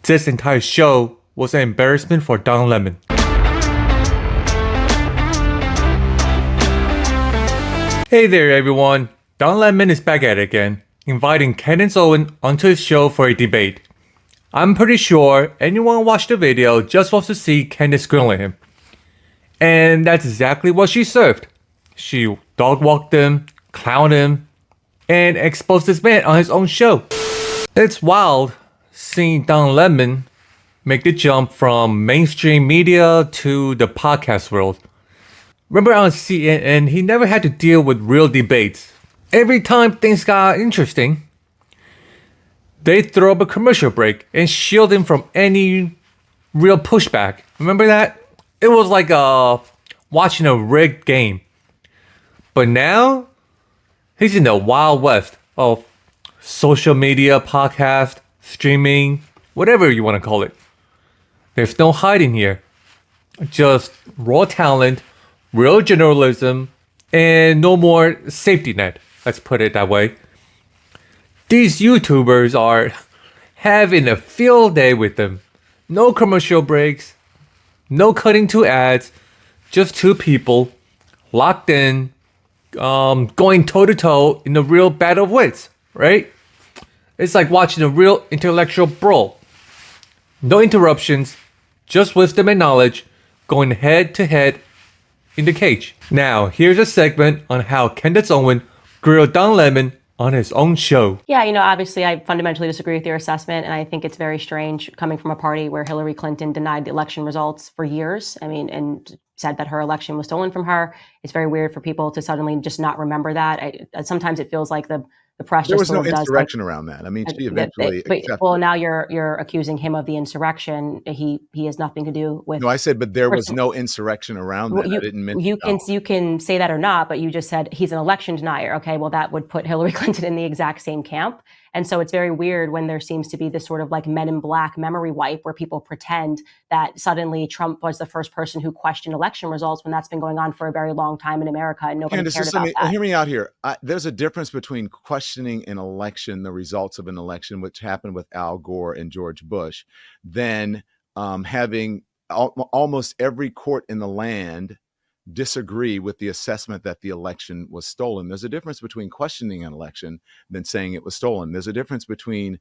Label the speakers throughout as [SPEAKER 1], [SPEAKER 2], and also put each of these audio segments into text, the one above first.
[SPEAKER 1] This entire show was an embarrassment for Don Lemon. Hey there everyone, Don Lemon is back at it again, inviting Candace Owens onto his show for a debate. I'm pretty sure anyone who watched the video just wants to see Candace grilling him. And that's exactly what she served. She dog walked him, clowned him, and exposed this man on his own show. It's wild seeing Don Lemon make the jump from mainstream media to the podcast world. Remember on CNN, he never had to deal with real debates. Every time things got interesting, they'd throw up a commercial break and shield him from any real pushback. Remember that? It was like watching a rigged game. But now, he's in the wild west of social media, podcast, streaming, whatever you want to call it. There's no hiding here. Just raw talent, real journalism, and no more safety net. Let's put it that way. These YouTubers are having a field day with them. No commercial breaks, no cutting to ads, just two people locked in, going toe to toe in a real battle of wits, right? It's like watching a real intellectual brawl. No interruptions, just wisdom and knowledge going head to head in the cage. Now, here's a segment on how Candace Owens grilled Don Lemon on his own show.
[SPEAKER 2] Yeah, obviously I fundamentally disagree with your assessment, and I think it's very strange coming from a party where Hillary Clinton denied the election results for years. And said that her election was stolen from her. It's very weird for people to suddenly just not remember that. Sometimes it feels like the press
[SPEAKER 3] there
[SPEAKER 2] just
[SPEAKER 3] was no
[SPEAKER 2] sort of
[SPEAKER 3] insurrection around that. I mean, she eventually accepted.
[SPEAKER 2] Well, now you're accusing him of the insurrection. He has nothing to do with.
[SPEAKER 3] No, I said, but there was no insurrection around that. I didn't mention.
[SPEAKER 2] You can say that or not, but you just said he's an election denier. Okay, well that would put Hillary Clinton in the exact same camp. And so it's very weird when there seems to be this sort of like Men in Black memory wipe where people pretend that suddenly Trump was the first person who questioned election results when that's been going on for a very long time in America and nobody cared about that.
[SPEAKER 3] Hear me out here. There's a difference between questioning an election, the results of an election, which happened with Al Gore and George Bush, than having almost every court in the land disagree with the assessment that the election was stolen. There's a difference between questioning an election than saying it was stolen. There's a difference between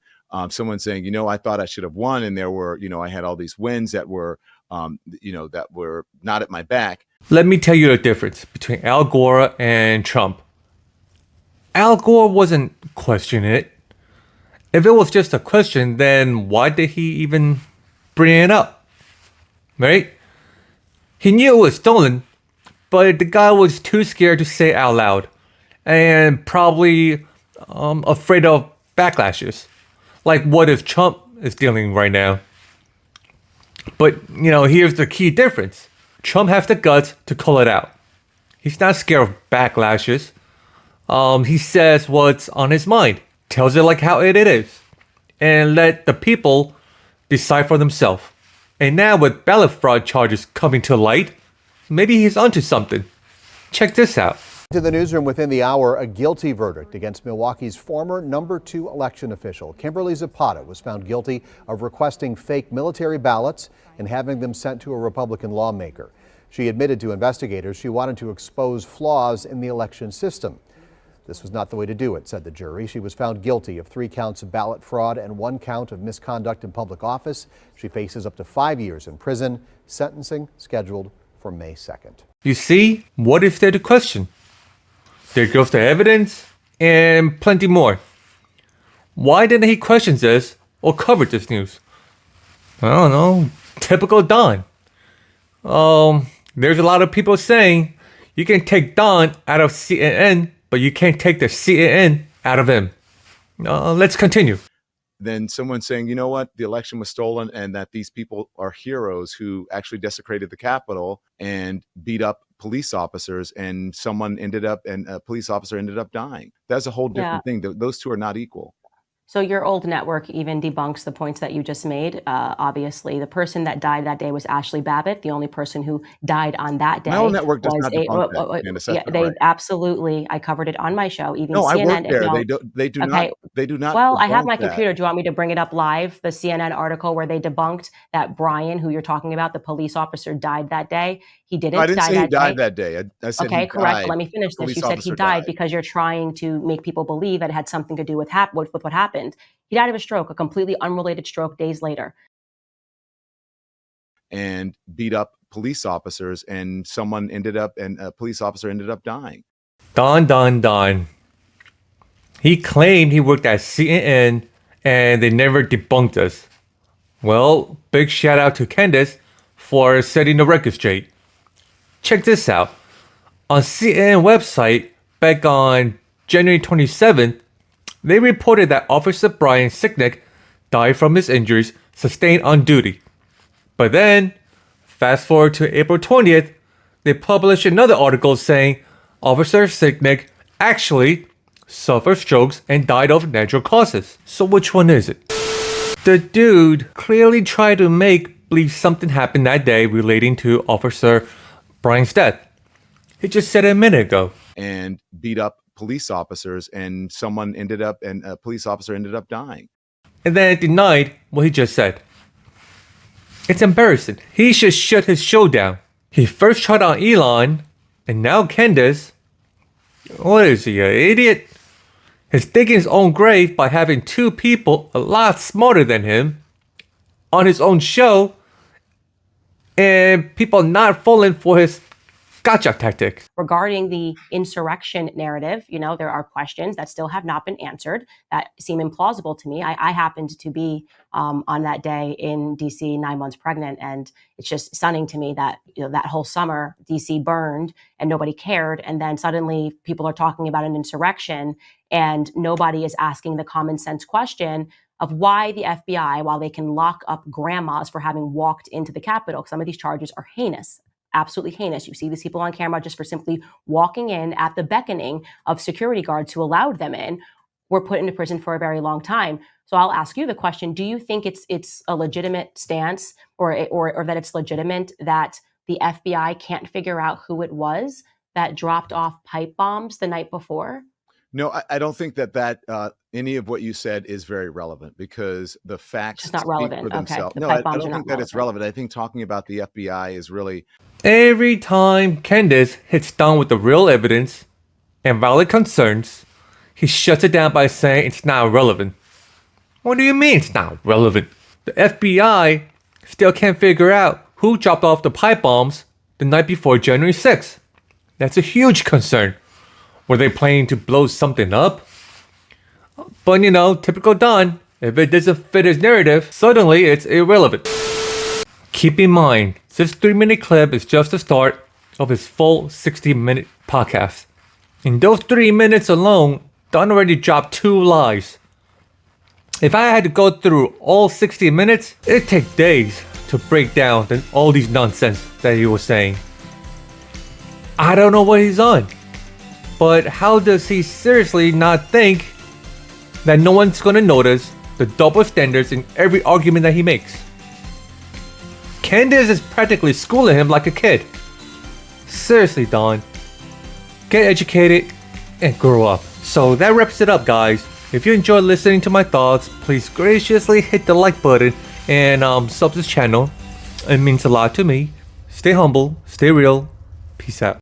[SPEAKER 3] someone saying, I thought I should have won, and there were, I had all these wins that were, that were not at my back.
[SPEAKER 1] Let me tell you the difference between Al Gore and Trump. Al Gore wasn't questioning it. If it was just a question, then why did he even bring it up? Right? He knew it was stolen, but the guy was too scared to say it out loud and probably afraid of backlashes. Like what if Trump is dealing right now? But, here's the key difference. Trump has the guts to call it out. He's not scared of backlashes. He says what's on his mind, tells it like how it is, and let the people decide for themselves. And now with ballot fraud charges coming to light, maybe he's onto something. Check this out.
[SPEAKER 4] To the newsroom within the hour, a guilty verdict against Milwaukee's former number 2 election official. Kimberly Zapata was found guilty of requesting fake military ballots and having them sent to a Republican lawmaker. She admitted to investigators she wanted to expose flaws in the election system. This was not the way to do it, said the jury. She was found guilty of 3 counts of ballot fraud and 1 count of misconduct in public office. She faces up to 5 years in prison, sentencing scheduled for May 2nd.
[SPEAKER 1] You see, what if they're the question? There goes the evidence and plenty more. Why didn't he question this or cover this news? I don't know. Typical Don. There's a lot of people saying you can take Don out of CNN, but you can't take the CNN out of him. Let's continue.
[SPEAKER 3] Then someone saying, you know what, the election was stolen and that these people are heroes who actually desecrated the Capitol and beat up police officers, and a police officer ended up dying. That's a whole different thing. Those two are not equal.
[SPEAKER 2] So your old network even debunks the points that you just made. Obviously, the person that died that day was Ashley Babbitt. The only person who died on that day
[SPEAKER 3] My own network does
[SPEAKER 2] was
[SPEAKER 3] not debunk that, Candace. That's
[SPEAKER 2] yeah,
[SPEAKER 3] not
[SPEAKER 2] they
[SPEAKER 3] right.
[SPEAKER 2] absolutely. I covered it on my show. Even
[SPEAKER 3] No, I work
[SPEAKER 2] CNN.
[SPEAKER 3] there.
[SPEAKER 2] No,
[SPEAKER 3] They do not.
[SPEAKER 2] okay.
[SPEAKER 3] They do not
[SPEAKER 2] Well, I have
[SPEAKER 3] debunk
[SPEAKER 2] my
[SPEAKER 3] that.
[SPEAKER 2] computer. Do you want me to bring it up live? The CNN article where they debunked that Brian, who you're talking about, the police officer, died that day. He
[SPEAKER 3] No, I
[SPEAKER 2] didn't
[SPEAKER 3] didn't
[SPEAKER 2] die
[SPEAKER 3] say he
[SPEAKER 2] that
[SPEAKER 3] died
[SPEAKER 2] day.
[SPEAKER 3] that day. I said he
[SPEAKER 2] Okay, correct. But
[SPEAKER 3] died.
[SPEAKER 2] let me finish
[SPEAKER 3] The
[SPEAKER 2] this. You
[SPEAKER 3] police
[SPEAKER 2] said he
[SPEAKER 3] officer
[SPEAKER 2] died
[SPEAKER 3] died.
[SPEAKER 2] because you're trying to make people believe that it had something to do with with what happened. He died of a stroke, a completely unrelated stroke days later.
[SPEAKER 3] And beat up police officers, and a police officer ended up dying.
[SPEAKER 1] Don. He claimed he worked at CNN and they never debunked us. Well, big shout out to Candace for setting the record straight. Check this out. On CNN website, back on January 27th, they reported that Officer Brian Sicknick died from his injuries sustained on duty. But then, fast forward to April 20th, they published another article saying Officer Sicknick actually suffered strokes and died of natural causes. So which one is it? The dude clearly tried to make believe something happened that day relating to Officer Brian's death. He just said it a minute ago.
[SPEAKER 3] And beat up police officers, and a police officer ended up dying.
[SPEAKER 1] And then denied what he just said. It's embarrassing. He should shut his show down. He first tried on Elon, and now Candace. What is he, an idiot? He's digging his own grave by having two people a lot smarter than him on his own show, and people not falling for his gotcha tactics.
[SPEAKER 2] Regarding the insurrection narrative, there are questions that still have not been answered that seem implausible to me. I happened to be on that day in DC, 9 months pregnant, and it's just stunning to me that that whole summer DC burned and nobody cared, and then suddenly people are talking about an insurrection and nobody is asking the common sense question of why the FBI, while they can lock up grandmas for having walked into the Capitol, some of these charges are heinous. Absolutely heinous. You see these people on camera just for simply walking in at the beckoning of security guards who allowed them in, were put into prison for a very long time. So I'll ask you the question: do you think it's a legitimate stance, or that it's legitimate that the FBI can't figure out who it was that dropped off pipe bombs the night before?
[SPEAKER 3] No, I don't think that any of what you said is very relevant, because the facts
[SPEAKER 2] It's not
[SPEAKER 3] speak
[SPEAKER 2] relevant.
[SPEAKER 3] for
[SPEAKER 2] Okay.
[SPEAKER 3] themselves.
[SPEAKER 2] The
[SPEAKER 3] No,
[SPEAKER 2] pipe
[SPEAKER 3] I
[SPEAKER 2] bombs
[SPEAKER 3] don't
[SPEAKER 2] are
[SPEAKER 3] think
[SPEAKER 2] not
[SPEAKER 3] that it's
[SPEAKER 2] relevant.
[SPEAKER 3] relevant. I think talking about the FBI is really...
[SPEAKER 1] Every time Candace hits down with the real evidence and valid concerns, he shuts it down by saying it's not relevant. What do you mean it's not relevant? The FBI still can't figure out who dropped off the pipe bombs the night before January 6th. That's a huge concern. Were they planning to blow something up? But typical Don, if it doesn't fit his narrative, suddenly it's irrelevant. Keep in mind, this 3-minute clip is just the start of his full 60-minute podcast. In those 3 minutes alone, Don already dropped 2 lies. If I had to go through all 60 minutes, it'd take days to break down all these nonsense that he was saying. I don't know what he's on. But how does he seriously not think that no one's gonna notice the double standards in every argument that he makes? Candace is practically schooling him like a kid. Seriously, Don. Get educated and grow up. So that wraps it up, guys. If you enjoyed listening to my thoughts, please graciously hit the like button and sub this channel. It means a lot to me. Stay humble, stay real. Peace out.